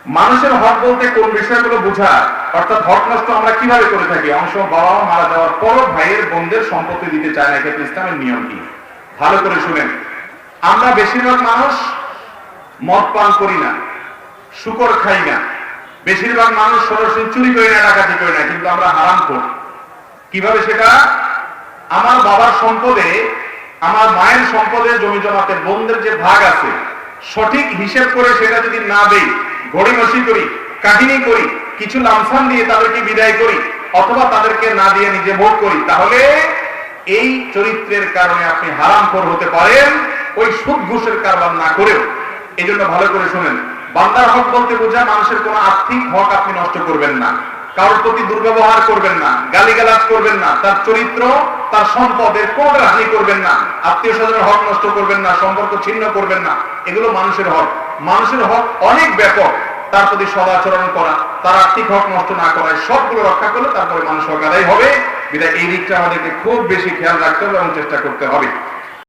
মানুষের হক বলতে কোন বিষয়গুলো বোঝা, অর্থাৎ হক নষ্ট আমরা কিভাবে করে থাকি? অংশ বাবা মা মারা যাওয়ার পর ভাইয়ের বোনদের সম্পত্তি দিতে চায় না, এক্ষেত্রে ইসলামের নিয়ম কি? ভালো করে শুনেন। আমরা বেশিরভাগ মানুষ মদ পান করি না, শুকর খাই না, বেশিরভাগ মানুষ সরাসরি চুরি করি না, ডাকাতি করি না, কিন্তু আমরা হারাম করি। কিভাবে সেটা? আমার বাবার সম্পদে, আমার মায়ের সম্পদে, জমি জমাতে বোনদের যে ভাগ আছে, সঠিক হিসেব করে সেটা যদি না দেই, গড়িমসি করি, কাহিনী করি, কিছু লামসাম দিয়ে তাদেরকে বিদায় করি, অথবা তাদেরকে না দিয়ে নিজে ভোগ করি, তাহলে এই চরিত্রের কারণে আপনি হারামখোর হতে পারেন, ওই সুদ ঘুষের কারবার না করেও। এই জন্য ভালো করে শুনেন, বান্দার হক বলতে বোঝা মানুষের কোন আর্থিক হক আপনি নষ্ট করবেন না, কারোর প্রতি দুর্ব্যবহার করবেন না, গালিগালাজ করবেন না, তার চরিত্র, তার সম্পদের কোন রাজি করবেন না, আত্মীয় স্বজনের হক নষ্ট করবেন না, সম্পর্ক ছিন্ন করবেন না। এগুলো মানুষের হক। মানুষের হক অনেক ব্যাপক, তার প্রতি সদাচরণ করা, তার আর্থিক হক নষ্ট না করায়, সবগুলো রক্ষা করলে তারপরে মানুষ হক আদায় হবে। বিধায় এই দিকটা আমাদেরকে খুব বেশি খেয়াল রাখতে হবে এবং চেষ্টা করতে হবে।